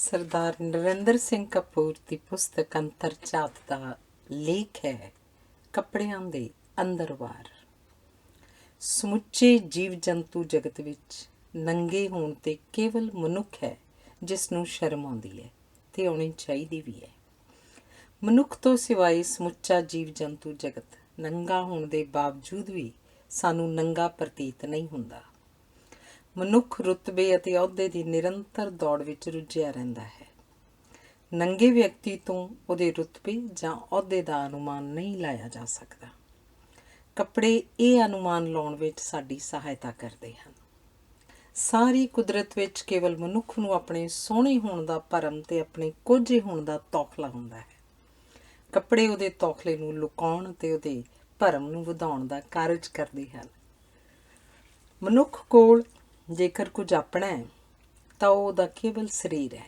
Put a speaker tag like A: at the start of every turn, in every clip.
A: ਸਰਦਾਰ ਨਰਿੰਦਰ ਸਿੰਘ ਕਪੂਰ ਦੀ ਪੁਸਤਕ ਅੰਤਰਜਾਤ ਦਾ ਲੇਖ ਹੈ ਕੱਪੜਿਆਂ ਦੇ ਅੰਦਰ-ਬਾਹਰ। ਸਮੁੱਚੇ ਜੀਵ ਜੰਤੂ ਜਗਤ ਵਿੱਚ ਨੰਗੇ ਹੋਣ 'ਤੇ ਕੇਵਲ ਮਨੁੱਖ ਹੈ ਜਿਸ ਨੂੰ ਸ਼ਰਮ ਆਉਂਦੀ ਹੈ ਅਤੇ ਆਉਣੀ ਚਾਹੀਦੀ ਵੀ ਹੈ। ਮਨੁੱਖ ਤੋਂ ਸਿਵਾਏ ਸਮੁੱਚਾ ਜੀਵ ਜੰਤੂ ਜਗਤ ਨੰਗਾ ਹੋਣ ਦੇ ਬਾਵਜੂਦ ਵੀ ਸਾਨੂੰ ਨੰਗਾ ਪ੍ਰਤੀਤ ਨਹੀਂ ਹੁੰਦਾ। ਮਨੁੱਖ ਰੁਤਬੇ ਅਤੇ ਅਹੁਦੇ ਦੀ ਨਿਰੰਤਰ ਦੌੜ ਵਿੱਚ ਰੁੱਝਿਆ ਰਹਿੰਦਾ ਹੈ। ਨੰਗੇ ਵਿਅਕਤੀ ਤੋਂ ਉਹਦੇ ਰੁਤਬੇ ਜਾਂ ਅਹੁਦੇ ਦਾ ਅਨੁਮਾਨ ਨਹੀਂ ਲਾਇਆ ਜਾ ਸਕਦਾ। ਕੱਪੜੇ ਇਹ ਅਨੁਮਾਨ ਲਾਉਣ ਵਿੱਚ ਸਾਡੀ ਸਹਾਇਤਾ ਕਰਦੇ ਹਨ। ਸਾਰੀ ਕੁਦਰਤ ਵਿੱਚ ਕੇਵਲ ਮਨੁੱਖ ਨੂੰ ਆਪਣੇ ਸੋਹਣੇ ਹੋਣ ਦਾ ਭਰਮ ਤੇ ਆਪਣੇ ਕੋਝੇ ਹੋਣ ਦਾ ਤੌਖਲਾ ਹੁੰਦਾ ਹੈ। ਕੱਪੜੇ ਉਹਦੇ ਤੌਖਲੇ ਨੂੰ ਲੁਕਾਉਣ ਅਤੇ ਉਹਦੇ ਭਰਮ ਨੂੰ ਵਧਾਉਣ ਦਾ ਕਾਰਜ ਕਰਦੇ ਹਨ। ਮਨੁੱਖ ਕੋਲ ਜੇਕਰ ਕੁਝ ਆਪਣਾ ਹੈ ਤਾਂ ਉਹ ਉਹਦਾ ਕੇਵਲ ਸਰੀਰ ਹੈ,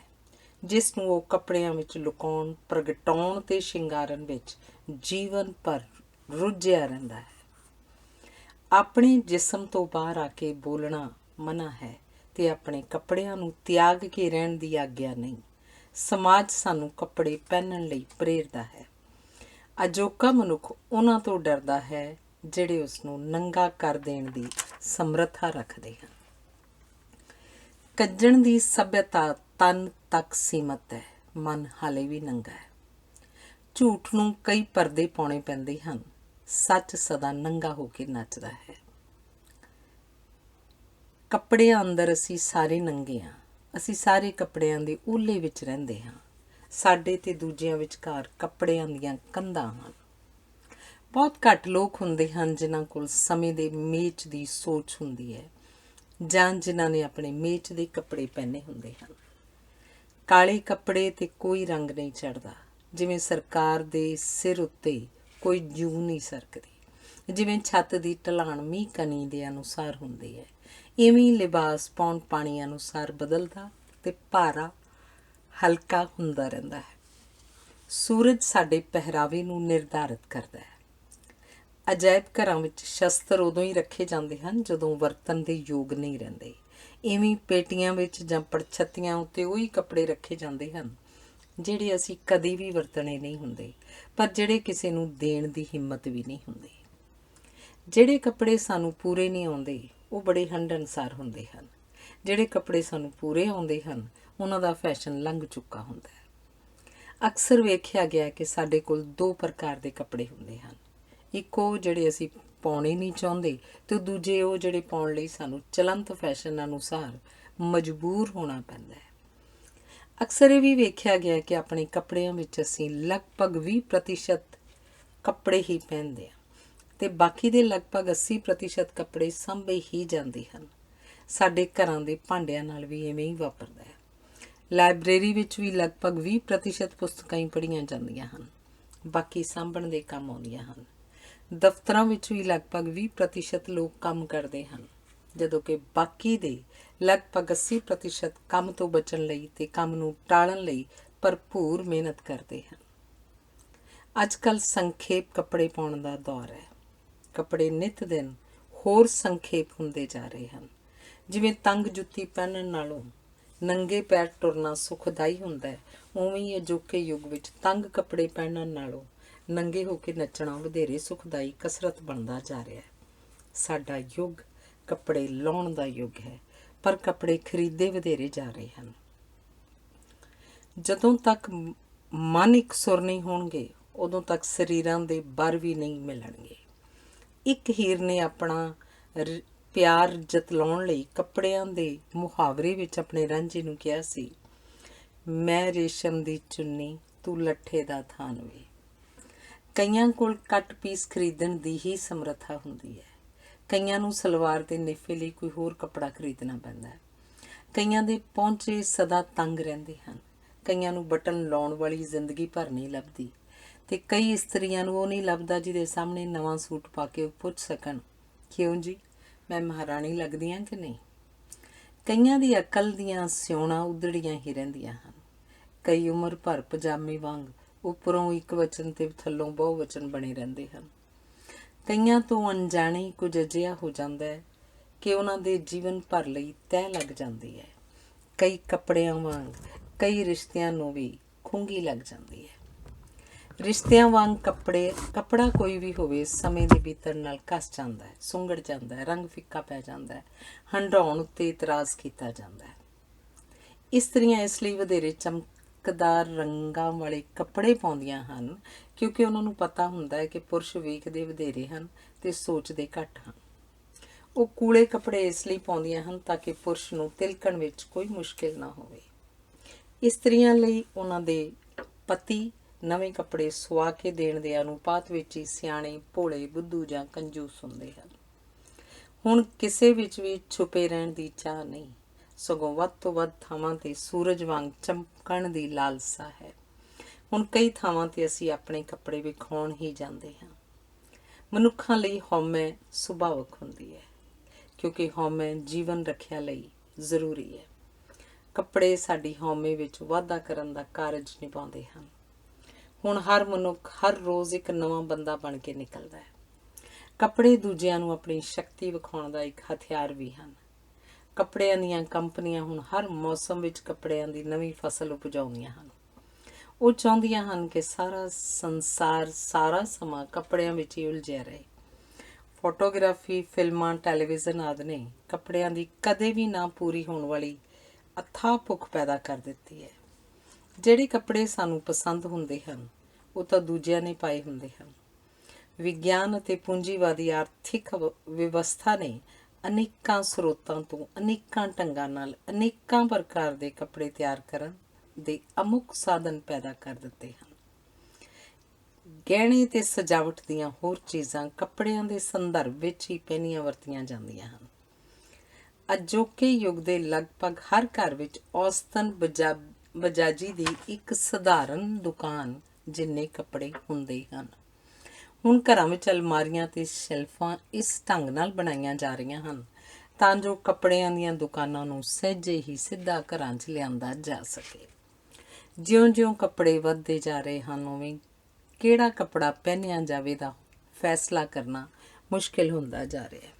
A: ਜਿਸ ਨੂੰ ਉਹ ਕੱਪੜਿਆਂ ਵਿੱਚ ਲੁਕਾਉਣ, ਪ੍ਰਗਟਾਉਣ ਅਤੇ ਸ਼ਿੰਗਾਰਨ ਵਿੱਚ ਜੀਵਨ ਭਰ ਰੁੱਝਿਆ ਰਹਿੰਦਾ ਹੈ। ਆਪਣੇ ਜਿਸਮ ਤੋਂ ਬਾਹਰ ਆ ਕੇ ਬੋਲਣਾ ਮਨ੍ਹਾ ਹੈ ਅਤੇ ਆਪਣੇ ਕੱਪੜਿਆਂ ਨੂੰ ਤਿਆਗ ਕੇ ਰਹਿਣ ਦੀ ਆਗਿਆ ਨਹੀਂ। ਸਮਾਜ ਸਾਨੂੰ ਕੱਪੜੇ ਪਹਿਨਣ ਲਈ ਪ੍ਰੇਰਦਾ ਹੈ। ਅਜੋਕਾ ਮਨੁੱਖ ਉਹਨਾਂ ਤੋਂ ਡਰਦਾ ਹੈ ਜਿਹੜੇ ਉਸ ਨੂੰ ਨੰਗਾ ਕਰ ਦੇਣ ਦੀ ਸਮਰੱਥਾ ਰੱਖਦੇ ਹਨ। ਕੱਜਣ ਦੀ ਸੱਭਿਅਤਾ ਤਨ ਤੱਕ ਸੀਮਤ ਹੈ, ਮਨ ਹਾਲੇ ਵੀ ਨੰਗਾ ਹੈ। ਝੂਠ ਨੂੰ ਕਈ ਪਰਦੇ ਪਾਉਣੇ ਪੈਂਦੇ ਹਨ, ਸੱਚ ਸਦਾ ਨੰਗਾ ਹੋ ਕੇ ਨੱਚਦਾ ਹੈ। ਕੱਪੜਿਆਂ ਅੰਦਰ ਅਸੀਂ ਸਾਰੇ ਨੰਗੇ ਹਾਂ। ਅਸੀਂ ਸਾਰੇ ਕੱਪੜਿਆਂ ਦੇ ਓਹਲੇ ਵਿੱਚ ਰਹਿੰਦੇ ਹਾਂ। ਸਾਡੇ ਤੇ ਦੂਜਿਆਂ ਵਿਚਕਾਰ ਕੱਪੜਿਆਂ ਦੀਆਂ ਕੰਧਾਂ ਹਨ। ਬਹੁਤ ਘੱਟ ਲੋਕ ਹੁੰਦੇ ਹਨ ਜਿਨ੍ਹਾਂ ਕੋਲ ਸਮੇਂ ਦੇ ਮੇਚ ਦੀ ਸੋਚ ਹੁੰਦੀ ਹੈ ਜਾਂ ਜਿਨ੍ਹਾਂ ਨੇ ਆਪਣੇ ਮੇਚ ਦੇ ਕੱਪੜੇ ਪਹਿਨੇ ਹੁੰਦੇ ਹਨ। ਕਾਲੇ ਕੱਪੜੇ 'ਤੇ ਕੋਈ ਰੰਗ ਨਹੀਂ ਚੜ੍ਹਦਾ, ਜਿਵੇਂ ਸਰਕਾਰ ਦੇ ਸਿਰ ਉੱਤੇ ਕੋਈ ਜੂੰ ਨਹੀਂ ਸਰਕਦੀ। ਜਿਵੇਂ ਛੱਤ ਦੀ ਢਲਾਣ ਮੀਂਹ ਕਣੀ ਦੇ ਅਨੁਸਾਰ ਹੁੰਦੀ ਹੈ, ਇਵੇਂ ਲਿਬਾਸ ਪੌਣ ਪਾਣੀ ਅਨੁਸਾਰ ਬਦਲਦਾ ਅਤੇ ਭਾਰਾ ਹਲਕਾ ਹੁੰਦਾ ਰਹਿੰਦਾ ਹੈ। ਸੂਰਜ ਸਾਡੇ ਪਹਿਰਾਵੇ ਨੂੰ ਨਿਰਧਾਰਿਤ ਕਰਦਾ ਹੈ। ਅਜਾਇਬ ਘਰਾਂ ਵਿੱਚ ਸ਼ਸਤਰ ਉਦੋਂ ਹੀ ਰੱਖੇ ਜਾਂਦੇ ਹਨ ਜਦੋਂ ਵਰਤਣ ਦੇ ਯੋਗ ਨਹੀਂ ਰਹਿੰਦੇ। ਇਵੇਂ ਪੇਟੀਆਂ ਵਿੱਚ ਜਾਂ ਪੜਛੱਤੀਆਂ ਉੱਤੇ ਉਹੀ ਕੱਪੜੇ ਰੱਖੇ ਜਾਂਦੇ ਹਨ ਜਿਹੜੇ ਅਸੀਂ ਕਦੇ ਵੀ ਵਰਤਣੇ ਨਹੀਂ ਹੁੰਦੇ, ਪਰ ਜਿਹੜੇ ਕਿਸੇ ਨੂੰ ਦੇਣ ਦੀ ਹਿੰਮਤ ਵੀ ਨਹੀਂ ਹੁੰਦੀ। ਜਿਹੜੇ ਕੱਪੜੇ ਸਾਨੂੰ ਪੂਰੇ ਨਹੀਂ ਆਉਂਦੇ ਉਹ ਬੜੇ ਹੰਢਣਸਾਰ ਹੁੰਦੇ ਹਨ। ਜਿਹੜੇ ਕੱਪੜੇ ਸਾਨੂੰ ਪੂਰੇ ਆਉਂਦੇ ਹਨ ਉਹਨਾਂ ਦਾ ਫੈਸ਼ਨ ਲੰਘ ਚੁੱਕਾ ਹੁੰਦਾ ਹੈ। ਅਕਸਰ ਵੇਖਿਆ ਗਿਆ ਕਿ ਸਾਡੇ ਕੋਲ ਦੋ ਪ੍ਰਕਾਰ ਦੇ ਕੱਪੜੇ ਹੁੰਦੇ ਹਨ। ਇੱਕ ਉਹ ਜਿਹੜੇ ਅਸੀਂ ਪਾਉਣੇ ਨਹੀਂ ਚਾਹੁੰਦੇ ਅਤੇ ਦੂਜੇ ਉਹ ਜਿਹੜੇ ਪਾਉਣ ਲਈ ਸਾਨੂੰ ਚਲੰਤ ਫੈਸ਼ਨ ਅਨੁਸਾਰ ਮਜਬੂਰ ਹੋਣਾ ਪੈਂਦਾ ਹੈ। ਅਕਸਰ ਇਹ ਵੀ ਵੇਖਿਆ ਗਿਆ ਕਿ ਆਪਣੇ ਕੱਪੜਿਆਂ ਵਿੱਚ ਅਸੀਂ ਲਗਭਗ 20% ਕੱਪੜੇ ਹੀ ਪਹਿਨਦੇ ਹਾਂ ਅਤੇ ਬਾਕੀ ਦੇ ਲਗਭਗ 80% ਕੱਪੜੇ ਸਾਂਭੇ ਹੀ ਜਾਂਦੇ ਹਨ। ਸਾਡੇ ਘਰਾਂ ਦੇ ਭਾਂਡਿਆਂ ਨਾਲ ਵੀ ਇਵੇਂ ਹੀ ਵਾਪਰਦਾ ਹੈ। ਲਾਇਬ੍ਰੇਰੀ ਵਿੱਚ ਵੀ ਲਗਭਗ 20% ਪੁਸਤਕਾਂ ਹੀ ਪੜ੍ਹੀਆਂ ਜਾਂਦੀਆਂ ਹਨ, ਬਾਕੀ ਸਾਂਭਣ ਦੇ ਕੰਮ ਆਉਂਦੀਆਂ ਹਨ। ਦਫ਼ਤਰਾਂ ਵਿੱਚ ਵੀ ਲਗਭਗ 20% ਲੋਕ ਕੰਮ ਕਰਦੇ ਹਨ, ਜਦੋਂ ਕਿ ਬਾਕੀ ਦੇ ਲਗਭਗ 80% ਕੰਮ ਤੋਂ ਬਚਣ ਲਈ ਅਤੇ ਕੰਮ ਨੂੰ ਟਾਲਣ ਲਈ ਭਰਪੂਰ ਮਿਹਨਤ ਕਰਦੇ ਹਨ। ਅੱਜ ਕੱਲ੍ਹ ਸੰਖੇਪ ਕੱਪੜੇ ਪਾਉਣ ਦਾ ਦੌਰ ਹੈ। ਕੱਪੜੇ ਨਿੱਤ ਦਿਨ ਹੋਰ ਸੰਖੇਪ ਹੁੰਦੇ ਜਾ ਰਹੇ ਹਨ। ਜਿਵੇਂ ਤੰਗ ਜੁੱਤੀ ਪਹਿਨਣ ਨਾਲੋਂ ਨੰਗੇ ਪੈਰ ਤੁਰਨਾ ਸੁਖਦਾਈ ਹੁੰਦਾ ਹੈ, ਉਵੇਂ ਹੀ ਅਜੋਕੇ ਯੁੱਗ ਵਿੱਚ ਤੰਗ ਕੱਪੜੇ ਪਹਿਨਣ ਨਾਲੋਂ ਨੰਗੇ ਹੋ ਕੇ ਨੱਚਣਾ ਵਧੇਰੇ ਸੁਖਦਾਈ ਕਸਰਤ ਬਣਦਾ ਜਾ ਰਿਹਾ ਹੈ। ਸਾਡਾ ਯੁੱਗ ਕੱਪੜੇ ਲਾਉਣ ਦਾ ਯੁੱਗ ਹੈ, ਪਰ ਕੱਪੜੇ ਖਰੀਦੇ ਵਧੇਰੇ ਜਾ ਰਹੇ ਹਨ। ਜਦੋਂ ਤੱਕ ਮਨ ਇੱਕ ਸੁਰ ਨਹੀਂ ਹੋਣਗੇ ਉਦੋਂ ਤੱਕ ਸਰੀਰਾਂ ਦੇ ਬਰ ਵੀ ਨਹੀਂ ਮਿਲਣਗੇ। ਇੱਕ ਹੀਰ ਨੇ ਆਪਣਾ ਪਿਆਰ ਜਤਲਾਉਣ ਲਈ ਕੱਪੜਿਆਂ ਦੇ ਮੁਹਾਵਰੇ ਵਿੱਚ ਆਪਣੇ ਰਾਂਝੇ ਨੂੰ ਕਿਹਾ ਸੀ, ਮੈਂ ਰੇਸ਼ਮ ਦੀ ਚੁੰਨੀ ਤੂੰ ਲੱਠੇ ਦਾ ਥਾਨ ਵੇ। ਕਈਆਂ ਕੋਲ ਕੱਟ ਪੀਸ ਖਰੀਦਣ ਦੀ ਹੀ ਸਮਰੱਥਾ ਹੁੰਦੀ ਹੈ। ਕਈਆਂ ਨੂੰ ਸਲਵਾਰ ਦੇ ਨੇਫੇ ਲਈ ਕੋਈ ਹੋਰ ਕੱਪੜਾ ਖਰੀਦਣਾ ਪੈਂਦਾ ਹੈ। ਕਈਆਂ ਦੇ ਪਹੁੰਚੇ ਸਦਾ ਤੰਗ ਰਹਿੰਦੇ ਹਨ। ਕਈਆਂ ਨੂੰ ਬਟਨ ਲਾਉਣ ਵਾਲੀ ਜ਼ਿੰਦਗੀ ਭਰ ਨਹੀਂ ਲੱਭਦੀ ਅਤੇ ਕਈ ਇਸਤਰੀਆਂ ਨੂੰ ਉਹ ਨਹੀਂ ਲੱਭਦਾ ਜਿਹਦੇ ਸਾਹਮਣੇ ਨਵਾਂ ਸੂਟ ਪਾ ਕੇ ਉਹ ਪੁੱਛ ਸਕਣ, ਕਿਉਂ ਜੀ ਮੈਂ ਮਹਾਰਾਣੀ ਲੱਗਦੀ ਹਾਂ ਕਿ ਨਹੀਂ। ਕਈਆਂ ਦੀ ਅਕਲ ਦੀਆਂ ਸਿਉਣਾ ਉਧੜੀਆਂ ਹੀ ਰਹਿੰਦੀਆਂ ਹਨ। ਕਈ ਉਮਰ ਭਰ ਪਜਾਮੇ ਵਾਂਗ ਉੱਪਰੋਂ ਇੱਕ ਵਚਨ ਅਤੇ ਥੱਲੋਂ ਬਹੁ ਵਚਨ ਬਣੇ ਰਹਿੰਦੇ ਹਨ। ਕਈਆਂ ਤੋਂ ਅਣਜਾਣੇ ਕੁਝ ਅਜਿਹਾ ਹੋ ਜਾਂਦਾ ਹੈ ਕਿ ਉਹਨਾਂ ਦੇ ਜੀਵਨ ਭਰ ਲਈ ਤਹਿ ਲੱਗ ਜਾਂਦੀ ਹੈ। ਕਈ ਕੱਪੜਿਆਂ ਵਾਂਗ ਕਈ ਰਿਸ਼ਤਿਆਂ ਨੂੰ ਵੀ ਖੁੰਗੀ ਲੱਗ ਜਾਂਦੀ ਹੈ। ਰਿਸ਼ਤਿਆਂ ਵਾਂਗ ਕੱਪੜਾ ਕੋਈ ਵੀ ਹੋਵੇ, ਸਮੇਂ ਦੇ ਬੀਤਣ ਨਾਲ ਘਸ ਜਾਂਦਾ ਹੈ, ਸੁੰਗੜ ਜਾਂਦਾ ਹੈ, ਰੰਗ ਫਿੱਕਾ ਪੈ ਜਾਂਦਾ ਹੈ, ਹੰਢਾਉਣ ਉੱਤੇ ਇਤਰਾਜ਼ ਕੀਤਾ ਜਾਂਦਾ ਹੈ। ਇਸਤਰੀਆਂ ਇਸ ਲਈ ਵਧੇਰੇ ਚਮਕਦਾਰ ਰੰਗਾਂ ਵਾਲੇ ਕੱਪੜੇ ਪਾਉਂਦੀਆਂ ਹਨ ਕਿਉਂਕਿ ਉਹਨਾਂ ਨੂੰ ਪਤਾ ਹੁੰਦਾ ਹੈ ਕਿ ਪੁਰਸ਼ ਵੇਖਦੇ ਵਧੇਰੇ ਹਨ ਅਤੇ ਸੋਚਦੇ ਘੱਟ ਹਨ। ਉਹ ਕੂਲੇ ਕੱਪੜੇ ਇਸ ਲਈ ਪਾਉਂਦੀਆਂ ਹਨ ਤਾਂ ਕਿ ਪੁਰਸ਼ ਨੂੰ ਤਿਲਕਣ ਵਿੱਚ ਕੋਈ ਮੁਸ਼ਕਿਲ ਨਾ ਹੋਵੇ। ਇਸਤਰੀਆਂ ਲਈ ਉਹਨਾਂ ਦੇ ਪਤੀ ਨਵੇਂ ਕੱਪੜੇ ਸੁਆ ਕੇ ਦੇਣ ਦੇ ਅਨੁਪਾਤ ਵਿੱਚ ਹੀ ਸਿਆਣੇ, ਭੋਲੇ, ਬੁੱਧੂ ਜਾਂ ਕੰਜੂਸ ਹੁੰਦੇ ਹਨ। ਹੁਣ ਕਿਸੇ ਵਿੱਚ ਵੀ ਛੁਪੇ ਰਹਿਣ ਦੀ ਚਾਹ ਨਹੀਂ, ਸਗੋਂ ਵੱਧ ਤੋਂ ਵੱਧ ਥਾਵਾਂ 'ਤੇ ਸੂਰਜ ਵਾਂਗ ਚਮਕਣ ਦੀ ਲਾਲਸਾ ਹੈ। ਹੁਣ ਕਈ ਥਾਵਾਂ 'ਤੇ ਅਸੀਂ ਆਪਣੇ ਕੱਪੜੇ ਵਿਖਾਉਣ ਹੀ ਜਾਂਦੇ ਹਾਂ। ਮਨੁੱਖਾਂ ਲਈ ਹਉਮੈ ਸੁਭਾਵਕ ਹੁੰਦੀ ਹੈ ਕਿਉਂਕਿ ਹਉਮੈ ਜੀਵਨ ਰੱਖਿਆ ਲਈ ਜ਼ਰੂਰੀ ਹੈ। ਕੱਪੜੇ ਸਾਡੀ ਹਉਮੈ ਵਿੱਚ ਵਾਧਾ ਕਰਨ ਦਾ ਕਾਰਜ ਨਿਭਾਉਂਦੇ ਹਨ। ਹੁਣ ਹਰ ਮਨੁੱਖ ਹਰ ਰੋਜ਼ ਇੱਕ ਨਵਾਂ ਬੰਦਾ ਬਣ ਕੇ ਨਿਕਲਦਾ ਹੈ। ਕੱਪੜੇ ਦੂਜਿਆਂ ਨੂੰ ਆਪਣੀ ਸ਼ਕਤੀ ਵਿਖਾਉਣ ਦਾ ਇੱਕ ਹਥਿਆਰ ਵੀ ਹਨ। ਕੱਪੜਿਆਂ ਦੀਆਂ ਕੰਪਨੀਆਂ ਹੁਣ ਹਰ ਮੌਸਮ ਵਿੱਚ ਕੱਪੜਿਆਂ ਦੀ ਨਵੀਂ ਫਸਲ ਉਪਜਾਉਂਦੀਆਂ ਹਨ। ਉਹ ਚਾਹੁੰਦੀਆਂ ਹਨ ਕਿ ਸਾਰਾ ਸੰਸਾਰ ਸਾਰਾ ਸਮਾਂ ਕੱਪੜਿਆਂ ਵਿੱਚ ਹੀ ਉਲਝਿਆ ਰਹੇ। ਫੋਟੋਗ੍ਰਾਫੀ, ਫਿਲਮਾਂ, ਟੈਲੀਵਿਜ਼ਨ ਆਦਿ ਨੇ ਕੱਪੜਿਆਂ ਦੀ ਕਦੇ ਵੀ ਨਾ ਪੂਰੀ ਹੋਣ ਵਾਲੀ ਅਥਾਹ ਭੁੱਖ ਪੈਦਾ ਕਰ ਦਿੱਤੀ ਹੈ। ਜਿਹੜੇ ਕੱਪੜੇ ਸਾਨੂੰ ਪਸੰਦ ਹੁੰਦੇ ਹਨ ਉਹ ਤਾਂ ਦੂਜਿਆਂ ਨੇ ਪਾਏ ਹੁੰਦੇ ਹਨ। ਵਿਗਿਆਨ ਅਤੇ ਪੂੰਜੀਵਾਦੀ ਆਰਥਿਕ ਵਿਵਸਥਾ ਨੇ ਅਨੇਕਾਂ ਸਰੋਤਾਂ ਤੋਂ ਅਨੇਕਾਂ ਢੰਗਾਂ ਨਾਲ ਅਨੇਕਾਂ ਪ੍ਰਕਾਰ ਦੇ ਕੱਪੜੇ ਤਿਆਰ ਕਰਨ ਦੇ ਅਮੁੱਕ ਸਾਧਨ ਪੈਦਾ ਕਰ ਦਿੱਤੇ ਹਨ। ਗਹਿਣੇ ਅਤੇ ਸਜਾਵਟ ਦੀਆਂ ਹੋਰ ਚੀਜ਼ਾਂ ਕੱਪੜਿਆਂ ਦੇ ਸੰਦਰਭ ਵਿੱਚ ਹੀ ਪਹਿਨੀਆਂ ਵਰਤੀਆਂ ਜਾਂਦੀਆਂ ਹਨ। ਅਜੋਕੇ ਯੁੱਗ ਦੇ ਲਗਭਗ ਹਰ ਘਰ ਵਿੱਚ ਔਸਤਨ ਬਜਾਜੀ ਦੀ ਇੱਕ ਸਧਾਰਨ ਦੁਕਾਨ ਜਿੰਨੇ ਕੱਪੜੇ ਹੁੰਦੇ ਹਨ। ਹੁਣ ਘਰਾਂ ਵਿੱਚ ਅਲਮਾਰੀਆਂ ਅਤੇ ਸ਼ੈਲਫਾਂ ਇਸ ਢੰਗ ਨਾਲ ਬਣਾਈਆਂ ਜਾ ਰਹੀਆਂ ਹਨ ਤਾਂ ਜੋ ਕੱਪੜਿਆਂ ਦੀਆਂ ਦੁਕਾਨਾਂ ਨੂੰ ਸਹਿਜੇ ਹੀ ਸਿੱਧਾ ਘਰਾਂ 'ਚ ਲਿਆਂਦਾ ਜਾ ਸਕੇ। ਜਿਉਂ-ਜਿਉਂ ਕੱਪੜੇ ਵੱਧਦੇ ਜਾ ਰਹੇ ਹਨ ਉਵੇਂ ਕਿਹੜਾ ਕੱਪੜਾ ਪਹਿਨਿਆ ਜਾਵੇ ਦਾ ਫੈਸਲਾ ਕਰਨਾ ਮੁਸ਼ਕਿਲ ਹੁੰਦਾ ਜਾ ਰਿਹਾ ਹੈ।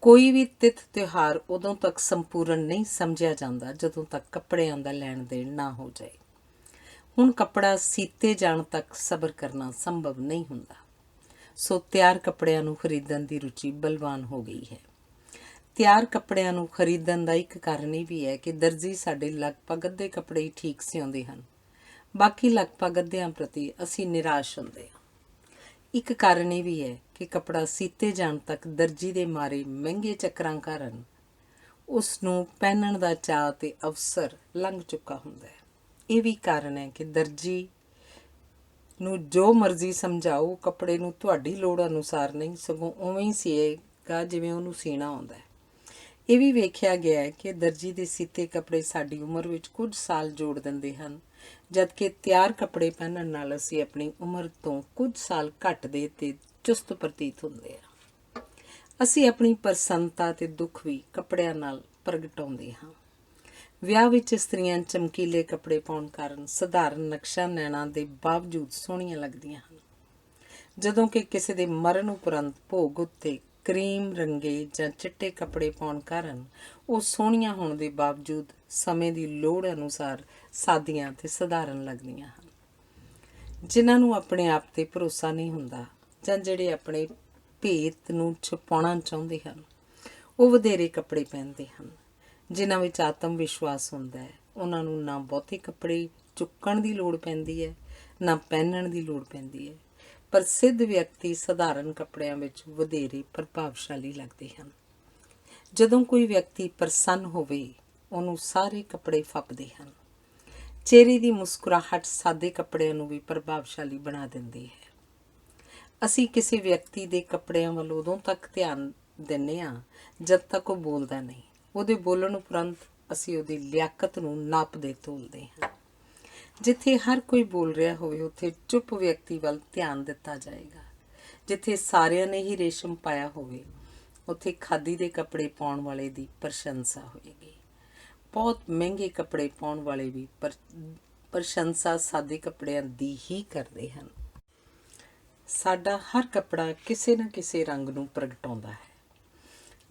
A: ਕੋਈ ਵੀ ਤਿਥ ਤਿਉਹਾਰ ਉਦੋਂ ਤੱਕ ਸੰਪੂਰਨ ਨਹੀਂ ਸਮਝਿਆ ਜਾਂਦਾ ਜਦੋਂ ਤੱਕ ਕੱਪੜਿਆਂ ਦਾ ਲੈਣ ਦੇਣ ਨਾ ਹੋ ਜਾਏ। ਹੁਣ ਕੱਪੜਾ ਸੀਤੇ ਜਾਣ ਤੱਕ ਸਬਰ ਕਰਨਾ ਸੰਭਵ ਨਹੀਂ ਹੁੰਦਾ, ਸੋ ਤਿਆਰ ਕੱਪੜਿਆਂ ਨੂੰ ਖਰੀਦਣ ਦੀ ਰੁਚੀ ਬਲਵਾਨ ਹੋ ਗਈ ਹੈ। ਤਿਆਰ ਕੱਪੜਿਆਂ ਨੂੰ ਖਰੀਦਣ ਦਾ ਇੱਕ ਕਾਰਨ ਇਹ ਵੀ ਹੈ ਕਿ ਦਰਜੀ ਸਾਡੇ ਲਗਭਗ ਅੱਧੇ ਕੱਪੜੇ ਹੀ ਠੀਕ ਸਿਉਂਦੇ ਹਨ, ਬਾਕੀ ਲਗਭਗ ਅੱਧਿਆਂ ਪ੍ਰਤੀ ਅਸੀਂ ਨਿਰਾਸ਼ ਹੁੰਦੇ ਹਾਂ। ਇੱਕ ਕਾਰਨ ਇਹ ਵੀ ਹੈ ਕਿ ਕੱਪੜਾ ਸੀਤੇ ਜਾਣ ਤੱਕ ਦਰਜੀ ਦੇ ਮਾਰੇ ਮਹਿੰਗੇ ਚੱਕਰਾਂ ਕਾਰਨ ਉਸ ਨੂੰ ਪਹਿਨਣ ਦਾ ਚਾਅ ਅਤੇ ਅਵਸਰ ਲੰਘ ਚੁੱਕਾ ਹੁੰਦਾ ਹੈ। ਇਹ ਵੀ ਕਾਰਨ ਹੈ ਕਿ ਦਰਜੀ ਨੂੰ ਜੋ ਮਰਜ਼ੀ ਸਮਝਾਓ, ਕੱਪੜੇ ਨੂੰ ਤੁਹਾਡੀ ਲੋੜ ਅਨੁਸਾਰ ਨਹੀਂ ਸਗੋਂ ਉਵੇਂ ਹੀ ਸੀਏਗਾ ਜਿਵੇਂ ਉਹਨੂੰ ਸੀਣਾ ਆਉਂਦਾ ਹੈ। ਇਹ ਵੀ ਵੇਖਿਆ ਗਿਆ ਹੈ ਕਿ ਦਰਜੀ ਦੇ ਸੀਤੇ ਕੱਪੜੇ ਸਾਡੀ ਉਮਰ ਵਿੱਚ ਕੁਝ ਸਾਲ ਜੋੜ ਦਿੰਦੇ ਹਨ, ਜਦਕਿ ਤਿਆਰ ਕੱਪੜੇ ਪਹਿਨਣ ਨਾਲ ਅਸੀਂ ਆਪਣੀ ਉਮਰ ਤੋਂ ਕੁਝ ਸਾਲ ਘੱਟ ਦੇ ਅਤੇ ਚੁਸਤ ਪ੍ਰਤੀਤ ਹੁੰਦੇ ਹਾਂ। ਅਸੀਂ ਆਪਣੀ ਪ੍ਰਸੰਨਤਾ ਅਤੇ ਦੁੱਖ ਵੀ ਕੱਪੜਿਆਂ ਨਾਲ ਪ੍ਰਗਟਾਉਂਦੇ ਹਾਂ। ਵਿਆਹ ਵਿੱਚ ਇਸਤਰੀਆਂ ਚਮਕੀਲੇ ਕੱਪੜੇ ਪਾਉਣ ਕਾਰਨ ਸਧਾਰਨ ਨਕਸ਼ਾ ਨੈਣਾ ਦੇ ਬਾਵਜੂਦ ਸੋਹਣੀਆਂ ਲੱਗਦੀਆਂ ਹਨ, ਜਦੋਂ ਕਿ ਕਿਸੇ ਦੇ ਮਰਨ ਉਪਰੰਤ ਭੋਗ ਉੱਤੇ ਕਰੀਮ ਰੰਗੇ ਜਾਂ ਚਿੱਟੇ ਕੱਪੜੇ ਪਾਉਣ ਕਾਰਨ ਉਹ ਸੋਹਣੀਆਂ ਹੋਣ ਦੇ ਬਾਵਜੂਦ ਸਮੇਂ ਦੀ ਲੋੜ ਅਨੁਸਾਰ ਸਾਦੀਆਂ ਅਤੇ ਸਧਾਰਨ ਲੱਗਦੀਆਂ ਹਨ। ਜਿਨ੍ਹਾਂ ਨੂੰ ਆਪਣੇ ਆਪ 'ਤੇ ਭਰੋਸਾ ਨਹੀਂ ਹੁੰਦਾ ਜਾਂ ਜਿਹੜੇ ਆਪਣੇ ਭੇਤ ਨੂੰ ਛੁਪਾਉਣਾ ਚਾਹੁੰਦੇ ਹਨ ਉਹ ਵਧੇਰੇ ਕੱਪੜੇ ਪਹਿਨਦੇ ਹਨ। ਜਿਨ੍ਹਾਂ ਵਿੱਚ ਆਤਮ ਵਿਸ਼ਵਾਸ ਹੁੰਦਾ ਹੈ ਉਹਨਾਂ ਨੂੰ ਨਾ ਬਹੁਤੇ ਕੱਪੜੇ ਚੁੱਕਣ ਦੀ ਲੋੜ ਪੈਂਦੀ ਹੈ ਨਾ ਪਹਿਨਣ ਦੀ ਲੋੜ ਪੈਂਦੀ ਹੈ। ਪ੍ਰਸਿੱਧ ਵਿਅਕਤੀ ਸਧਾਰਨ ਕੱਪੜਿਆਂ ਵਿੱਚ ਵਧੇਰੇ ਪ੍ਰਭਾਵਸ਼ਾਲੀ ਲੱਗਦੇ ਹਨ। ਜਦੋਂ ਕੋਈ ਵਿਅਕਤੀ ਪ੍ਰਸੰਨ ਹੋਵੇ ਉਹਨੂੰ ਸਾਰੇ ਕੱਪੜੇ ਫੱਬਦੇ ਹਨ। ਚਿਹਰੇ ਦੀ ਮੁਸਕਰਾਹਟ ਸਾਦੇ ਕੱਪੜਿਆਂ ਨੂੰ ਵੀ ਪ੍ਰਭਾਵਸ਼ਾਲੀ ਬਣਾ ਦਿੰਦੀ ਹੈ। ਅਸੀਂ ਕਿਸੇ ਵਿਅਕਤੀ ਦੇ ਕੱਪੜਿਆਂ ਵੱਲ ਉਦੋਂ ਤੱਕ ਧਿਆਨ ਦਿੰਦੇ ਹਾਂ ਜਦ ਤੱਕ ਉਹ ਬੋਲਦਾ ਨਹੀਂ। ਉਹਦੇ ਬੋਲਣ ਉਪਰੰਤ ਅਸੀਂ ਉਹਦੀ ਲਿਆਕਤ ਨੂੰ ਨਾਪਦੇ ਤੋਲਦੇ ਹਾਂ। ਜਿੱਥੇ ਹਰ ਕੋਈ ਬੋਲ ਰਿਹਾ ਹੋਵੇ ਉੱਥੇ ਚੁੱਪ ਵਿਅਕਤੀ ਵੱਲ ਧਿਆਨ ਦਿੱਤਾ ਜਾਏਗਾ। ਜਿੱਥੇ ਸਾਰਿਆਂ ਨੇ ਹੀ ਰੇਸ਼ਮ ਪਾਇਆ ਹੋਵੇ ਉੱਥੇ ਖਾਦੀ ਦੇ ਕੱਪੜੇ ਪਾਉਣ ਵਾਲੇ ਦੀ ਪ੍ਰਸ਼ੰਸਾ ਹੋਏਗੀ। ਬਹੁਤ ਮਹਿੰਗੇ ਕੱਪੜੇ ਪਾਉਣ ਵਾਲੇ ਵੀ ਪ੍ਰਸ਼ੰਸਾ ਸਾਦੇ ਕੱਪੜਿਆਂ ਦੀ ਹੀ ਕਰਦੇ ਹਨ। ਸਾਡਾ ਹਰ ਕੱਪੜਾ ਕਿਸੇ ਨਾ ਕਿਸੇ ਰੰਗ ਨੂੰ ਪ੍ਰਗਟਾਉਂਦਾ ਹੈ।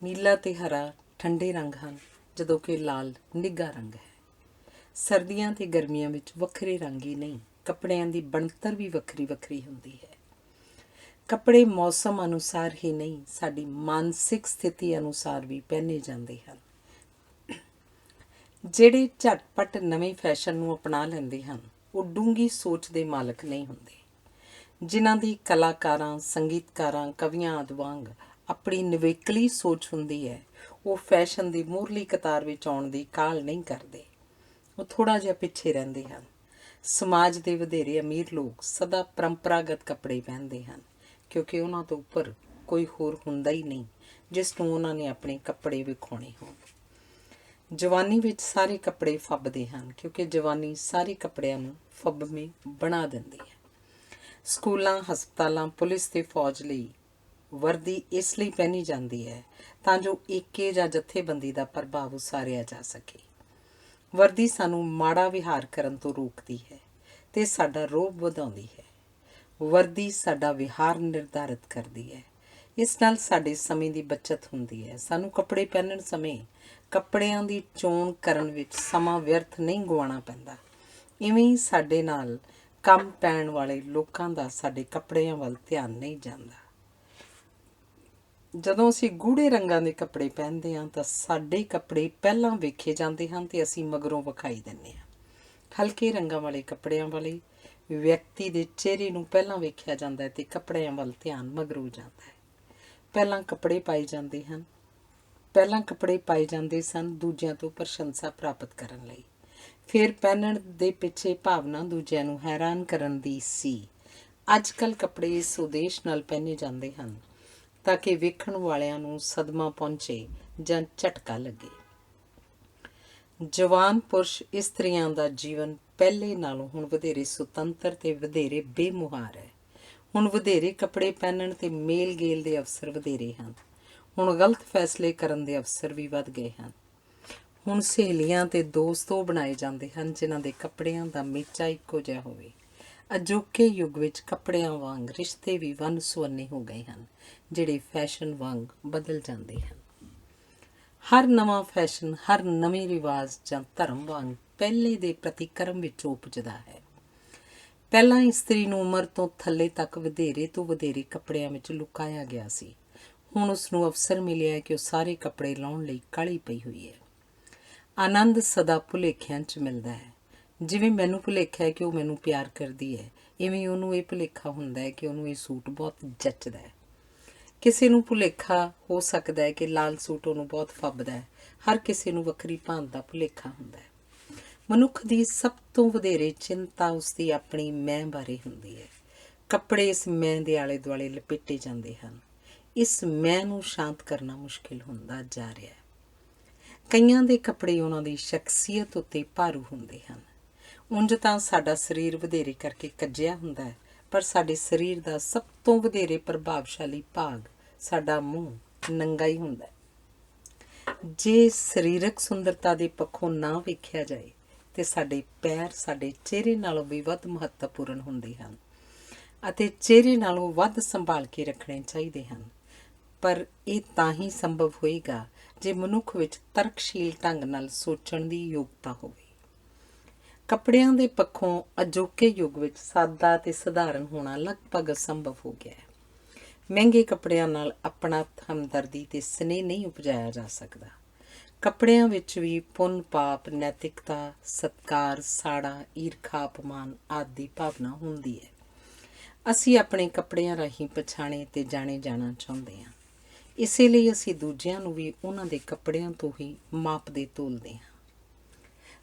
A: ਨੀਲਾ ਅਤੇ ਹਰਾ ਠੰਡੇ ਰੰਗ ਹਨ, ਜਦੋਂ ਕਿ ਲਾਲ ਨਿੱਘਾ ਰੰਗ ਹੈ। ਸਰਦੀਆਂ ਤੇ ਗਰਮੀਆਂ ਵਿੱਚ ਵੱਖਰੇ ਰੰਗ ਹੀ ਨਹੀਂ, ਕੱਪੜਿਆਂ ਦੀ ਬਣਤਰ ਵੀ ਵੱਖਰੀ ਵੱਖਰੀ ਹੁੰਦੀ ਹੈ। ਕੱਪੜੇ ਮੌਸਮ ਅਨੁਸਾਰ ਹੀ ਨਹੀਂ, ਸਾਡੀ ਮਾਨਸਿਕ ਸਥਿਤੀ ਅਨੁਸਾਰ ਵੀ ਪਹਿਨੇ ਜਾਂਦੇ ਹਨ। ਜਿਹੜੇ ਝਟਪਟ ਨਵੇਂ ਫੈਸ਼ਨ ਨੂੰ ਅਪਣਾ ਲੈਂਦੇ ਹਨ, ਉਹ ਡੂੰਘੀ ਸੋਚ ਦੇ ਮਾਲਕ ਨਹੀਂ ਹੁੰਦੇ। ਜਿਨ੍ਹਾਂ ਦੀ ਕਲਾਕਾਰਾਂ, ਸੰਗੀਤਕਾਰਾਂ, ਕਵੀਆਂ ਆਦਿ ਵਾਂਗ ਆਪਣੀ ਨਿਵੇਕਲੀ ਸੋਚ ਹੁੰਦੀ ਹੈ, ਉਹ ਫੈਸ਼ਨ ਦੀ ਮੂਹਰਲੀ ਕਤਾਰ ਵਿੱਚ ਆਉਣ ਦੀ ਕਾਹਲ ਨਹੀਂ ਕਰਦੇ। ਉਹ ਥੋੜ੍ਹਾ ਜਿਹਾ ਪਿੱਛੇ ਰਹਿੰਦੇ ਹਨ। ਸਮਾਜ ਦੇ ਵਧੇਰੇ ਅਮੀਰ ਲੋਕ ਸਦਾ ਪਰੰਪਰਾਗਤ ਕੱਪੜੇ ਪਹਿਨਦੇ ਹਨ, ਕਿਉਂਕਿ ਉਹਨਾਂ ਤੋਂ ਉੱਪਰ ਕੋਈ ਹੋਰ ਹੁੰਦਾ ਹੀ ਨਹੀਂ ਜਿਸ ਨੂੰ ਉਹਨਾਂ ਨੇ ਆਪਣੇ ਕੱਪੜੇ ਵਿਖਾਉਣੇ ਹੋਣ। ਜਵਾਨੀ ਵਿੱਚ ਸਾਰੇ ਕੱਪੜੇ ਫੱਬਦੇ ਹਨ, ਕਿਉਂਕਿ ਜਵਾਨੀ ਸਾਰੇ ਕੱਪੜਿਆਂ ਨੂੰ ਫੱਬਵੇਂ ਬਣਾ ਦਿੰਦੀ ਹੈ। ਸਕੂਲਾਂ, ਹਸਪਤਾਲਾਂ, ਪੁਲਿਸ ਤੇ ਫੌਜ ਲਈ ਵਰਦੀ ਇਸ ਲਈ ਪਹਿਨੀ ਜਾਂਦੀ ਹੈ ਤਾਂ ਜੋ ਏਕੇ ਜਾਂ ਜਥੇਬੰਦੀ ਦਾ ਪ੍ਰਭਾਵ ਉਸਾਰਿਆ ਜਾ ਸਕੇ। ਵਰਦੀ ਸਾਨੂੰ ਮਾੜਾ ਵਿਹਾਰ ਕਰਨ ਤੋਂ ਰੋਕਦੀ ਹੈ ਤੇ ਸਾਡਾ ਰੋਹਬ ਵਧਾਉਂਦੀ ਹੈ। ਵਰਦੀ ਸਾਡਾ ਵਿਹਾਰ ਨਿਰਧਾਰਿਤ ਕਰਦੀ ਹੈ। ਇਸ ਨਾਲ ਸਾਡੇ ਸਮੇਂ ਦੀ ਬੱਚਤ ਹੁੰਦੀ ਹੈ। ਸਾਨੂੰ ਕੱਪੜੇ ਪਹਿਨਣ ਸਮੇਂ ਕੱਪੜਿਆਂ ਦੀ ਚੋਣ ਕਰਨ ਵਿੱਚ ਸਮਾਂ ਵਿਅਰਥ ਨਹੀਂ ਗੁਆਉਣਾ ਪੈਂਦਾ। ਇਵੇਂ ਹੀ ਸਾਡੇ ਨਾਲ ਕੰਮ ਪੈਣ ਵਾਲੇ ਲੋਕਾਂ ਦਾ ਸਾਡੇ ਕੱਪੜਿਆਂ ਵੱਲ ਧਿਆਨ ਨਹੀਂ ਜਾਂਦਾ। ਜਦੋਂ ਅਸੀਂ ਗੂੜ੍ਹੇ ਰੰਗਾਂ ਦੇ ਕੱਪੜੇ ਪਹਿਨਦੇ ਹਾਂ ਤਾਂ ਸਾਡੇ ਕੱਪੜੇ ਪਹਿਲਾਂ ਵੇਖੇ ਜਾਂਦੇ ਹਨ ਤੇ ਅਸੀਂ ਮਗਰੋਂ ਵਿਖਾਈ ਦਿੰਦੇ ਹਾਂ। ਹਲਕੇ ਰੰਗਾਂ ਵਾਲੇ ਕੱਪੜਿਆਂ ਵਾਲੇ ਵਿਅਕਤੀ ਦੇ ਚਿਹਰੇ ਨੂੰ ਪਹਿਲਾਂ ਵੇਖਿਆ ਜਾਂਦਾ ਹੈ ਤੇ ਕੱਪੜਿਆਂ ਵੱਲ ਧਿਆਨ ਮਗਰੋਂ ਜਾਂਦਾ ਹੈ। ਪਹਿਲਾਂ ਕੱਪੜੇ ਪਾਏ ਜਾਂਦੇ ਸਨ ਦੂਜਿਆਂ ਤੋਂ ਪ੍ਰਸ਼ੰਸਾ ਪ੍ਰਾਪਤ ਕਰਨ ਲਈ। ਫਿਰ ਪਹਿਨਣ ਦੇ ਪਿੱਛੇ ਭਾਵਨਾ ਦੂਜਿਆਂ ਨੂੰ ਹੈਰਾਨ ਕਰਨ ਦੀ ਸੀ। ਅੱਜ ਕੱਲ੍ਹ ਕੱਪੜੇ ਇਸ ਉਦੇਸ਼ ਨਾਲ ਪਹਿਨੇ ਜਾਂਦੇ ਹਨ ਤਾਂ ਕਿ ਵੇਖਣ ਵਾਲਿਆਂ ਨੂੰ ਸਦਮਾ ਪਹੁੰਚੇ ਜਾਂ ਝਟਕਾ ਲੱਗੇ। ਜਵਾਨ ਪੁਰਸ਼ ਇਸਤਰੀਆਂ ਦਾ ਜੀਵਨ ਪਹਿਲੇ ਨਾਲੋਂ ਹੁਣ ਵਧੇਰੇ ਸੁਤੰਤਰ ਤੇ ਵਧੇਰੇ ਬੇਮੁਹਾਰ ਹੈ। ਹੁਣ ਵਧੇਰੇ ਕੱਪੜੇ ਪਹਿਨਣ ਤੇ ਮੇਲ ਗੇਲ ਦੇ ਅਵਸਰ ਵਧੇਰੇ ਹਨ। ਹੁਣ ਗਲਤ ਫੈਸਲੇ ਕਰਨ ਦੇ ਅਵਸਰ ਵੀ ਵੱਧ ਗਏ ਹਨ। ਹੁਣ ਸਹੇਲੀਆਂ ਤੇ ਦੋਸਤ ਉਹ ਬਣਾਏ ਜਾਂਦੇ ਹਨ ਜਿਨ੍ਹਾਂ ਦੇ ਕੱਪੜਿਆਂ ਦਾ ਮੇਚਾ ਇੱਕੋ ਜਿਹਾ ਹੋਵੇ। ਅਜੋਕੇ ਯੁੱਗ ਵਿੱਚ ਕੱਪੜਿਆਂ ਵਾਂਗ ਰਿਸ਼ਤੇ ਵੀ ਵੰਨ ਸੁਵੰਨੇ ਹੋ ਗਏ ਹਨ, ਜਿਹੜੇ ਫੈਸ਼ਨ ਵਾਂਗ ਬਦਲ ਜਾਂਦੇ ਹਨ। ਹਰ ਨਵਾਂ ਫੈਸ਼ਨ ਹਰ ਨਵੇਂ ਰਿਵਾਜ਼ ਜਾਂ ਧਰਮ ਵਾਂਗ ਪਹਿਲੇ ਦੇ ਪ੍ਰਤੀਕਰਮ ਵਿੱਚੋਂ ਉਪਜਦਾ ਹੈ। ਪਹਿਲਾਂ ਇਸਤਰੀ ਨੂੰ ਉਮਰ ਤੋਂ ਥੱਲੇ ਤੱਕ ਵਧੇਰੇ ਤੋਂ ਵਧੇਰੇ ਕੱਪੜਿਆਂ ਵਿੱਚ ਲੁਕਾਇਆ ਗਿਆ ਸੀ। ਹੁਣ ਉਸ ਨੂੰ ਅਵਸਰ ਮਿਲਿਆ ਕਿ ਉਹ ਸਾਰੇ ਕੱਪੜੇ ਲਾਉਣ ਲਈ ਕਾਹਲੀ ਪਈ ਹੋਈ ਹੈ। ਆਨੰਦ ਸਦਾ ਭੁਲੇਖਿਆਂ 'ਚ ਮਿਲਦਾ ਹੈ। ਜਿਵੇਂ ਮੈਨੂੰ ਭੁਲੇਖਾ ਹੈ ਕਿ ਉਹ ਮੈਨੂੰ ਪਿਆਰ ਕਰਦੀ ਹੈ, ਇਵੇਂ ਉਹਨੂੰ ਇਹ ਭੁਲੇਖਾ ਹੁੰਦਾ ਹੈ ਕਿ ਉਹਨੂੰ ਇਹ ਸੂਟ ਬਹੁਤ ਜੱਚਦਾ ਹੈ। ਕਿਸੇ ਨੂੰ ਭੁਲੇਖਾ ਹੋ ਸਕਦਾ ਹੈ ਕਿ ਲਾਲ ਸੂਟ ਉਹਨੂੰ ਬਹੁਤ ਫੱਬਦਾ ਹੈ। ਹਰ ਕਿਸੇ ਨੂੰ ਵੱਖਰੀ ਭਾਂਤ ਦਾ ਭੁਲੇਖਾ ਹੁੰਦਾ ਹੈ। ਮਨੁੱਖ ਦੀ ਸਭ ਤੋਂ ਵਧੇਰੇ ਚਿੰਤਾ ਉਸਦੀ ਆਪਣੀ ਮੈਂ ਬਾਰੇ ਹੁੰਦੀ ਹੈ। ਕੱਪੜੇ ਇਸ ਮੈਂ ਦੇ ਆਲੇ ਦੁਆਲੇ ਲਪੇਟੇ ਜਾਂਦੇ ਹਨ। ਇਸ ਮੈਂ ਨੂੰ ਸ਼ਾਂਤ ਕਰਨਾ ਮੁਸ਼ਕਿਲ ਹੁੰਦਾ ਜਾ ਰਿਹਾ ਹੈ। ਕਈਆਂ ਦੇ ਕੱਪੜੇ ਉਹਨਾਂ ਦੀ ਸ਼ਖਸੀਅਤ ਉੱਤੇ ਭਾਰੂ ਹੁੰਦੇ ਹਨ। ਉਂਝ ਤਾਂ ਸਾਡਾ ਸਰੀਰ ਵਧੇਰੇ ਕਰਕੇ ਕੱਜਿਆ ਹੁੰਦਾ ਹੈ, ਪਰ ਸਾਡੇ ਸਰੀਰ ਦਾ ਸਭ ਤੋਂ ਵਧੇਰੇ ਪ੍ਰਭਾਵਸ਼ਾਲੀ ਭਾਗ ਸਾਡਾ ਮੂੰਹ ਨੰਗਾ ਹੀ ਹੁੰਦਾ ਹੈ। ਜੇ ਸਰੀਰਕ ਸੁੰਦਰਤਾ ਦੇ ਪੱਖੋਂ ਨਾ ਵੇਖਿਆ ਜਾਏ ਤੇ ਸਾਡੇ ਪੈਰ ਸਾਡੇ ਚਿਹਰੇ ਨਾਲੋਂ ਵੀ ਵੱਧ ਮਹੱਤਵਪੂਰਨ ਹੁੰਦੇ ਹਨ ਅਤੇ ਚਿਹਰੇ ਨਾਲੋਂ ਵੱਧ ਸੰਭਾਲ ਕੇ ਰੱਖਣੇ ਚਾਹੀਦੇ ਹਨ। ਪਰ ਇਹ ਤਾਂ ਹੀ ਸੰਭਵ ਹੋਏਗਾ ਜੇ ਮਨੁੱਖ ਵਿੱਚ ਤਰਕਸ਼ੀਲ ਢੰਗ ਨਾਲ ਸੋਚਣ ਦੀ ਯੋਗਤਾ ਹੋਵੇ। ਕੱਪੜਿਆਂ ਦੇ ਪੱਖੋਂ ਅਜੋਕੇ ਯੁੱਗ ਵਿੱਚ ਸਾਦਾ ਤੇ ਸਧਾਰਨ ਹੋਣਾ ਲਗਭਗ ਅਸੰਭਵ ਹੋ ਗਿਆ ਹੈ। ਮਹਿੰਗੇ ਕੱਪੜਿਆਂ ਨਾਲ ਆਪਣਾ ਹਮਦਰਦੀ ਤੇ ਸਨੇਹ ਨਹੀਂ ਉਪਜਾਇਆ ਜਾ ਸਕਦਾ। ਕੱਪੜਿਆਂ ਵਿੱਚ ਵੀ ਪੁੰਨ ਪਾਪ, ਨੈਤਿਕਤਾ, ਸਤਿਕਾਰ, ਸਾੜਾ, ਈਰਖਾ, ਅਪਮਾਨ ਆਦਿ ਦੀ ਭਾਵਨਾ ਹੁੰਦੀ ਹੈ। ਅਸੀਂ ਆਪਣੇ ਕੱਪੜਿਆਂ ਰਾਹੀਂ ਪਛਾਣੇ ਤੇ ਜਾਣੇ ਜਾਣਾ ਚਾਹੁੰਦੇ ਹਾਂ। ਇਸੇ ਲਈ ਅਸੀਂ ਦੂਜਿਆਂ ਨੂੰ ਵੀ ਉਹਨਾਂ ਦੇ ਕੱਪੜਿਆਂ ਤੋਂ ਹੀ ਮਾਪਦੇ ਤੋਲਦੇ ਹਾਂ।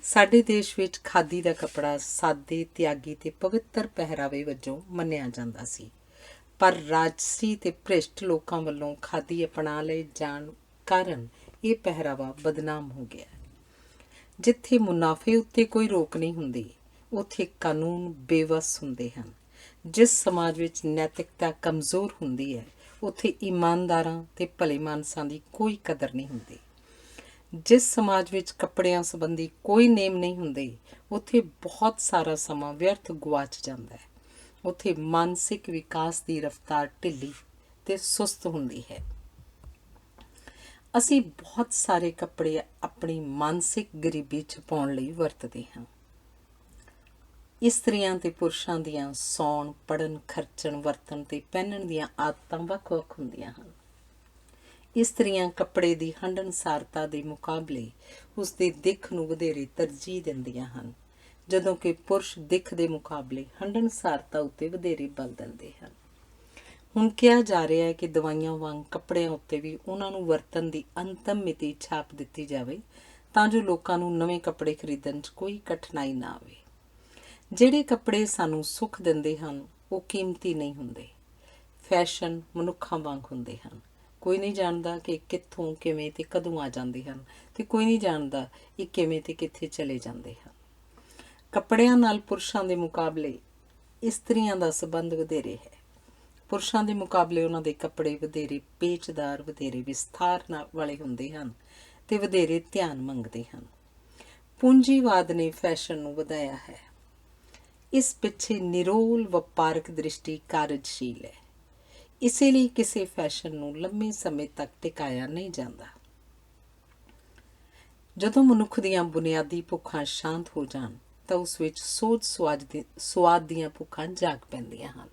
A: ਸਾਡੇ ਦੇਸ਼ ਵਿੱਚ ਖਾਦੀ ਦਾ ਕੱਪੜਾ ਸਾਦੇ, ਤਿਆਗੀ ਤੇ ਪਵਿੱਤਰ ਪਹਿਰਾਵੇ ਵਜੋਂ ਮੰਨਿਆ ਜਾਂਦਾ ਸੀ, ਪਰ ਰਾਜਸੀ ਤੇ ਭ੍ਰਿਸ਼ਟ ਲੋਕਾਂ ਵੱਲੋਂ ਖਾਦੀ ਅਪਣਾ ਲਏ ਜਾਣ ਕਾਰਨ ਇਹ ਪਹਿਰਾਵਾ ਬਦਨਾਮ ਹੋ ਗਿਆ। ਜਿੱਥੇ ਮੁਨਾਫੇ ਉੱਤੇ ਕੋਈ ਰੋਕ ਨਹੀਂ ਹੁੰਦੀ, ਉੱਥੇ ਕਾਨੂੰਨ ਬੇਵੱਸ ਹੁੰਦੇ ਹਨ। ਜਿਸ ਸਮਾਜ ਵਿੱਚ ਨੈਤਿਕਤਾ ਕਮਜ਼ੋਰ ਹੁੰਦੀ ਹੈ, ਉੱਥੇ ਇਮਾਨਦਾਰਾਂ ਤੇ ਭਲੇ ਮਾਨਸਾਂ ਦੀ ਕੋਈ ਕਦਰ ਨਹੀਂ ਹੁੰਦੀ। ਜਿਸ ਸਮਾਜ ਵਿੱਚ ਕੱਪੜਿਆਂ ਸੰਬੰਧੀ ਕੋਈ ਨੇਮ ਨਹੀਂ ਹੁੰਦੇ, ਉੱਥੇ ਬਹੁਤ ਸਾਰਾ ਸਮਾਂ ਵਿਅਰਥ ਗੁਆਚ ਜਾਂਦਾ ਹੈ। ਉੱਥੇ ਮਾਨਸਿਕ ਵਿਕਾਸ ਦੀ ਰਫ਼ਤਾਰ ਢਿੱਲੀ ਤੇ ਸੁਸਤ ਹੁੰਦੀ ਹੈ। ਅਸੀਂ ਬਹੁਤ ਸਾਰੇ ਕੱਪੜੇ ਆਪਣੀ ਮਾਨਸਿਕ ਗਰੀਬੀ ਛੁਪਾਉਣ ਲਈ ਵਰਤਦੇ ਹਾਂ। ਇਸਤਰੀਆਂ ਤੇ ਪੁਰਸ਼ਾਂ ਦੀਆਂ ਸੌਣ, ਪੜ੍ਹਨ, ਖਰਚਣ, ਵਰਤਣ ਤੇ ਪਹਿਨਣ ਦੀਆਂ ਆਦਤਾਂ ਵੱਖ-ਵੱਖ ਹੁੰਦੀਆਂ ਹਨ। ਇਸਤਰੀਆਂ ਕੱਪੜੇ ਦੀ ਹੰਢਣਸਾਰਤਾ ਦੇ ਮੁਕਾਬਲੇ ਉਸਦੀ ਦਿੱਖ ਨੂੰ ਵਧੇਰੇ ਤਰਜੀਹ ਦਿੰਦੀਆਂ ਹਨ, ਜਦੋਂ ਕਿ ਪੁਰਸ਼ ਦਿੱਖ ਦੇ ਮੁਕਾਬਲੇ ਹੰਢਣਸਾਰਤਾ ਉੱਤੇ ਵਧੇਰੇ ਬਲ ਦਿੰਦੇ ਹਨ। ਹੁਣ ਕਿਹਾ ਜਾ ਰਿਹਾ ਹੈ ਕਿ ਦਵਾਈਆਂ ਵਾਂਗ ਕੱਪੜਿਆਂ ਉੱਤੇ ਵੀ ਉਹਨਾਂ ਨੂੰ ਵਰਤਣ ਦੀ ਅੰਤਮ ਮਿਤੀ ਛਾਪ ਦਿੱਤੀ ਜਾਵੇ, ਤਾਂ ਜੋ ਲੋਕਾਂ ਨੂੰ ਨਵੇਂ ਕੱਪੜੇ ਖਰੀਦਣ 'ਚ ਕੋਈ ਕਠਿਨਾਈ ਨਾ ਆਵੇ। ਜਿਹੜੇ ਕੱਪੜੇ ਸਾਨੂੰ ਸੁੱਖ ਦਿੰਦੇ ਹਨ ਉਹ ਕੀਮਤੀ ਨਹੀਂ ਹੁੰਦੇ। ਫੈਸ਼ਨ ਮਨੁੱਖਾਂ ਵਾਂਗ ਹੁੰਦੇ ਹਨ। ਕੋਈ ਨਹੀਂ ਜਾਣਦਾ ਕਿ ਕਿੱਥੋਂ, ਕਿਵੇਂ ਤੇ ਕਦੋਂ ਆ ਜਾਂਦੇ ਹਨ, ਤੇ ਕੋਈ ਨਹੀਂ ਜਾਣਦਾ ਇਹ ਕਿਵੇਂ ਤੇ ਕਿੱਥੇ ਚਲੇ ਜਾਂਦੇ ਹਨ। ਕੱਪੜਿਆਂ ਨਾਲ ਪੁਰਸ਼ਾਂ ਦੇ ਮੁਕਾਬਲੇ ਇਸਤਰੀਆਂ ਦਾ ਸੰਬੰਧ ਵਧੇਰੇ ਹੈ। ਪੁਰਸ਼ਾਂ ਦੇ ਮੁਕਾਬਲੇ ਉਹਨਾਂ ਦੇ ਕੱਪੜੇ ਵਧੇਰੇ ਪੇਚਦਾਰ, ਵਧੇਰੇ ਵਿਸਥਾਰ ਵਾਲੇ ਹੁੰਦੇ ਹਨ ਤੇ ਵਧੇਰੇ ਧਿਆਨ ਮੰਗਦੇ ਹਨ। ਪੂੰਜੀਵਾਦ ਨੇ ਫੈਸ਼ਨ ਨੂੰ ਵਧਾਇਆ ਹੈ। ਇਸ ਪਿੱਛੇ ਨਿਰੋਲ ਵਪਾਰਕ ਦ੍ਰਿਸ਼ਟੀ ਕਾਰਜਸ਼ੀਲ ਹੈ। ਇਸੇ ਲਈ ਕਿਸੇ ਫੈਸ਼ਨ ਨੂੰ ਲੰਮੇ ਸਮੇਂ ਤੱਕ ਟਿਕਾਇਆ ਨਹੀਂ ਜਾਂਦਾ। ਜਦੋਂ ਮਨੁੱਖ ਦੀਆਂ ਬੁਨਿਆਦੀ ਭੁੱਖਾਂ ਸ਼ਾਂਤ ਹੋ ਜਾਣ ਤਾਂ ਉਸ ਵਿੱਚ ਸਵਾਦ ਦੀਆਂ ਭੁੱਖਾਂ ਜਾਗ ਪੈਂਦੀਆਂ ਹਨ।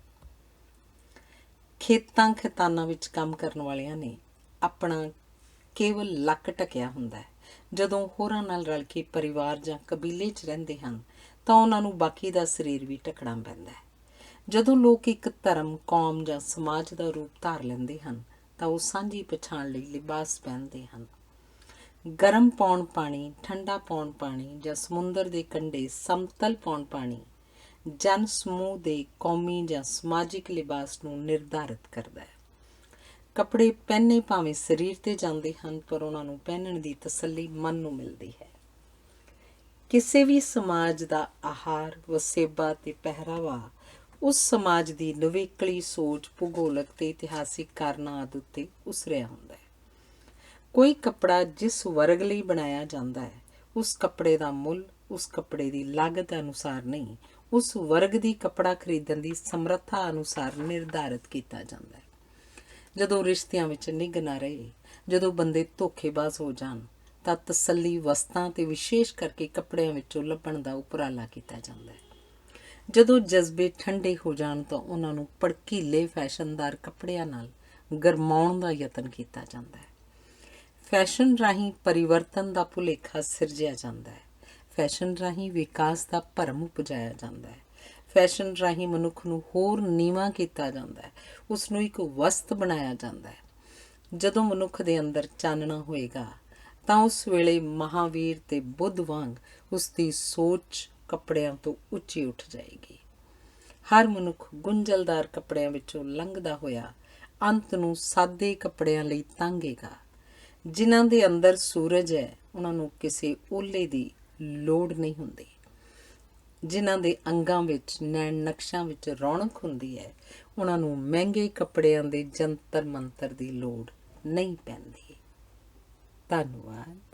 A: ਖੇਤਾਂ ਖੇਤਾਨਾਂ ਵਿੱਚ ਕੰਮ ਕਰਨ ਵਾਲਿਆਂ ਨੇ ਆਪਣਾ ਕੇਵਲ ਲੱਕ ਢਕਿਆ ਹੁੰਦਾ ਹੈ। ਜਦੋਂ ਹੋਰਾਂ ਨਾਲ ਰਲ ਕੇ ਪਰਿਵਾਰ ਜਾਂ ਕਬੀਲੇ 'ਚ ਰਹਿੰਦੇ ਹਨ ਤਾਂ ਉਹਨਾਂ ਨੂੰ ਬਾਕੀ ਦਾ ਸਰੀਰ ਵੀ ਢਕਣਾ ਪੈਂਦਾ ਹੈ। ਜਦੋਂ ਲੋਕ ਇੱਕ ਧਰਮ, ਕੌਮ ਜਾਂ ਸਮਾਜ ਦਾ ਰੂਪ ਧਾਰ ਲੈਂਦੇ ਹਨ ਤਾਂ ਉਹ ਸਾਂਝੀ ਪਛਾਣ ਲਈ ਲਿਬਾਸ ਪਹਿਨਦੇ ਹਨ। ਗਰਮ ਪੌਣ ਪਾਣੀ, ਠੰਡਾ ਪੌਣ ਪਾਣੀ ਜਾਂ ਸਮੁੰਦਰ ਦੇ ਕੰਢੇ ਸਮਤਲ ਪੌਣ ਪਾਣੀ ਜਨ ਸਮੂਹ ਦੇ ਕੌਮੀ ਜਾਂ ਸਮਾਜਿਕ ਲਿਬਾਸ ਨੂੰ ਨਿਰਧਾਰਿਤ ਕਰਦਾ ਹੈ। ਕੱਪੜੇ ਪਹਿਨੇ ਭਾਵੇਂ ਸਰੀਰ 'ਤੇ ਜਾਂਦੇ ਹਨ, ਪਰ ਉਹਨਾਂ ਨੂੰ ਪਹਿਨਣ ਦੀ ਤਸੱਲੀ ਮਨ ਨੂੰ ਮਿਲਦੀ ਹੈ। ਕਿਸੇ ਵੀ ਸਮਾਜ ਦਾ ਆਹਾਰ, ਵਸੇਬਾ ਤੇ ਪਹਿਰਾਵਾ ਉਸ ਸਮਾਜ ਦੀ ਨਿਵੇਕਲੀ ਸੋਚ, ਭੂਗੋਲਕ ਤੇ ਇਤਿਹਾਸਿਕ ਕਾਰਨਾਂ ਆਦਿ ਉੱਤੇ ਉਸਰਿਆ ਹੁੰਦਾ ਹੈ। ਕੋਈ ਕੱਪੜਾ ਜਿਸ ਵਰਗ ਲਈ ਬਣਾਇਆ ਜਾਂਦਾ ਹੈ, ਉਸ ਕੱਪੜੇ ਦਾ ਮੁੱਲ ਉਸ ਕੱਪੜੇ ਦੀ ਲਾਗਤ ਅਨੁਸਾਰ ਨਹੀਂ, ਉਸ ਵਰਗ ਦੀ ਕੱਪੜਾ ਖਰੀਦਣ ਦੀ ਸਮਰੱਥਾ ਅਨੁਸਾਰ ਨਿਰਧਾਰਿਤ ਕੀਤਾ ਜਾਂਦਾ ਹੈ। ਜਦੋਂ ਰਿਸ਼ਤਿਆਂ ਵਿੱਚ ਨਿੱਘ ਨਾ ਰਹੇ, ਜਦੋਂ ਬੰਦੇ ਧੋਖੇਬਾਜ਼ ਹੋ ਜਾਣ, ਤਾਂ ਤਸੱਲੀ ਵਸਤਾਂ ਤੇ ਵਿਸ਼ੇਸ਼ ਕਰਕੇ ਕੱਪੜਿਆਂ ਵਿੱਚੋਂ ਲੱਭਣ ਦਾ ਉਪਰਾਲਾ ਕੀਤਾ ਜਾਂਦਾ ਹੈ। ਜਦੋਂ ਜਜ਼ਬੇ ਠੰਡੇ ਹੋ ਜਾਣ ਤਾਂ ਉਹਨਾਂ ਨੂੰ ਭੜਕੀਲੇ ਫੈਸ਼ਨਦਾਰ ਕੱਪੜਿਆਂ ਨਾਲ ਗਰਮਾਉਣ ਦਾ ਯਤਨ ਕੀਤਾ ਜਾਂਦਾ ਹੈ। ਫੈਸ਼ਨ ਰਾਹੀਂ ਪਰਿਵਰਤਨ ਦਾ ਭੁਲੇਖਾ ਸਿਰਜਿਆ ਜਾਂਦਾ ਹੈ। ਫੈਸ਼ਨ ਰਾਹੀਂ ਵਿਕਾਸ ਦਾ ਭਰਮ ਉਪਜਾਇਆ ਜਾਂਦਾ ਹੈ। ਫੈਸ਼ਨ ਰਾਹੀਂ ਮਨੁੱਖ ਨੂੰ ਹੋਰ ਨੀਵਾਂ ਕੀਤਾ ਜਾਂਦਾ ਹੈ, ਉਸ ਨੂੰ ਇੱਕ ਵਸਤ ਬਣਾਇਆ ਜਾਂਦਾ ਹੈ। ਜਦੋਂ ਮਨੁੱਖ ਦੇ ਅੰਦਰ ਚਾਨਣਾ ਹੋਏਗਾ ਤਾਂ ਉਸ ਵੇਲੇ ਮਹਾਵੀਰ ਤੇ ਬੁੱਧ ਵਾਂਗ ਉਸ ਦੀ ਸੋਚ ਕੱਪੜਿਆਂ ਤੋਂ ਉੱਚੀ ਉੱਠ ਜਾਏਗੀ। ਹਰ ਮਨੁੱਖ ਗੁੰਝਲਦਾਰ ਕੱਪੜਿਆਂ ਵਿੱਚੋਂ ਲੰਘਦਾ ਹੋਇਆ ਅੰਤ ਨੂੰ ਸਾਦੇ ਕੱਪੜਿਆਂ ਲਈ ਤਾਂਘੇਗਾ। ਜਿਨ੍ਹਾਂ ਦੇ ਅੰਦਰ ਸੂਰਜ ਹੈ, ਉਹਨਾਂ ਨੂੰ ਕਿਸੇ ਓਲੇ ਦੀ ਲੋੜ ਨਹੀਂ ਹੁੰਦੀ। ਜਿਨ੍ਹਾਂ ਦੇ ਅੰਗਾਂ ਵਿੱਚ, ਨੈਣ ਨਕਸ਼ਾਂ ਵਿੱਚ ਰੌਣਕ ਹੁੰਦੀ ਹੈ, ਉਹਨਾਂ ਨੂੰ ਮਹਿੰਗੇ ਕੱਪੜਿਆਂ ਦੇ ਜੰਤਰ ਮੰਤਰ ਦੀ ਲੋੜ ਨਹੀਂ ਪੈਂਦੀ। ਧੰਨਵਾਦ।